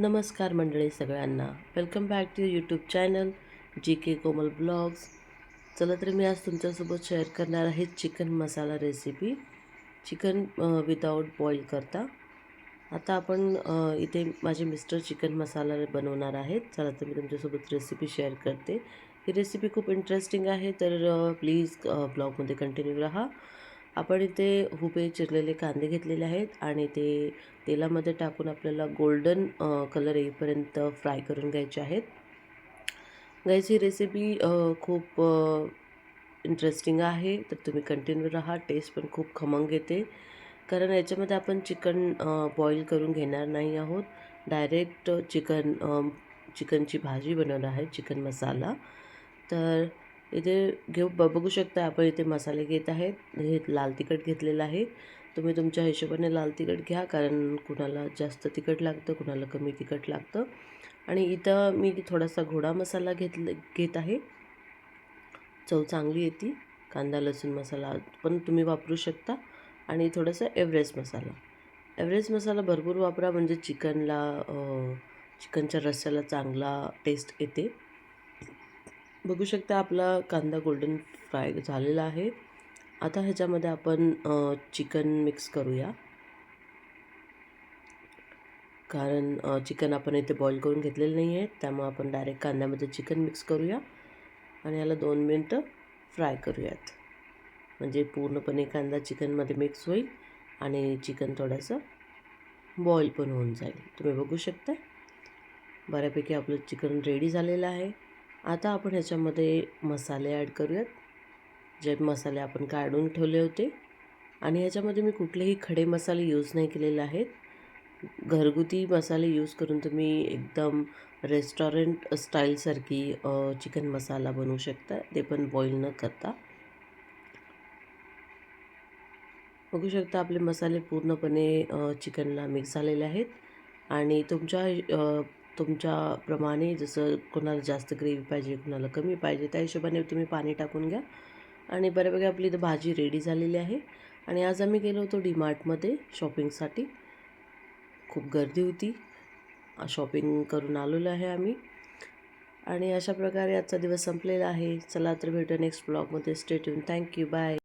नमस्कार मंडळी सगळ्यांना, welcome back to YouTube channel G K Komal blogs. चला तर मी आज तुमच्यासोबत शेअर करणार आहे chicken masala recipe. Chicken without boil करता. आता आपण इथे माझे मिस्टर चिकन मसाला बनवणार आहेत. चला तर मी तुमच्यासोबत रेसिपी शेअर करते. ही रेसिपी खूप इंटरेस्टिंग आहे, तर प्लीज ब्लॉगमध्ये कंटिन्यू राहा. आपण इथे हुबे चिरलेले कांदे घेतलेले आहेत आणि ते तेलामध्ये टाकून आपल्याला गोल्डन कलर येईपर्यंत फ्राय करून घ्यायचे आहेत. गाईस, ही रेसिपी खूप इंटरेस्टिंग आहे, तर तुम्ही कंटिन्यू राहा. टेस्ट पण खूप खमंग येते, कारण याच्यामध्ये आपण चिकन बॉईल करून घेणार नाही आहोत. डायरेक्ट चिकनची भाजी बनवणार आहे, चिकन मसाला. तर इथे बघू शकता आपण इथे मसाले घेत आहेत. हे लाल तिखट घेतलेलं आहे. तुम्ही तुमच्या हिशोबाने लाल तिखट घ्या, कारण कुणाला जास्त तिखट लागतं, कुणाला कमी तिखट लागतं. आणि इथं मी थोडासा घोडा मसाला घेत आहे. चव चांगली येते. कांदा लसूण मसाला पण तुम्ही वापरू शकता. आणि थोडासा एव्हरेस्ट मसाला भरपूर वापरा, म्हणजे चिकनच्या रस्स्याला चांगला टेस्ट येते. बघू शकता आपला कांदा गोल्डन फ्राय झालेला आहे. आता ह्याच्यामध्ये आपण चिकन मिक्स करूया, कारण चिकन आपण इथे बॉईल करून घेतलेलं नाही आहे, त्यामुळे आपण डायरेक्ट कांद्यामध्ये चिकन मिक्स करूया आणि याला 2 मिनटं फ्राय करूयात, म्हणजे पूर्णपणे कांदा चिकनमध्ये मिक्स होईल आणि चिकन थोडंसं बॉईल पण होऊन जाईल. तुम्ही बघू शकता बऱ्यापैकी आपलं चिकन रेडी झालेलं आहे. आता आपण ह्याच्यामध्ये मसाले ॲड करूयात, जे मसाले आपण काढून ठेवले होते. आणि ह्याच्यामध्ये मी कुठलेही खडे मसाले यूज नाही केलेले आहेत. घरगुती मसाले यूज करून तुम्ही एकदम रेस्टॉरंट स्टाईलसारखी चिकन मसाला बनवू शकता, ते पण बॉईल न करता. बघू शकता आपले मसाले पूर्णपणे चिकनला मिक्स झालेले आहेत. आणि तुमच्याप्रमाणे, जसं कोणाला जास्त ग्रेव्ही पाहिजे, कोणाला कमी पाहिजे, त्या हिशोबाने तुम्ही पाणी टाकून घ्या. आणि बऱ्यापैकी आपली इथं भाजी रेडी झालेली आहे. आणि आज आम्ही गेलो होतो डीमार्टमध्ये शॉपिंगसाठी. खूप गर्दी होती. शॉपिंग करून आलेलो आहे आम्ही. आणि अशा प्रकारे आजचा दिवस संपलेला आहे. चला तर भेटूया नेक्स्ट ब्लॉगमध्ये. Stay tune. थँक्यू. बाय.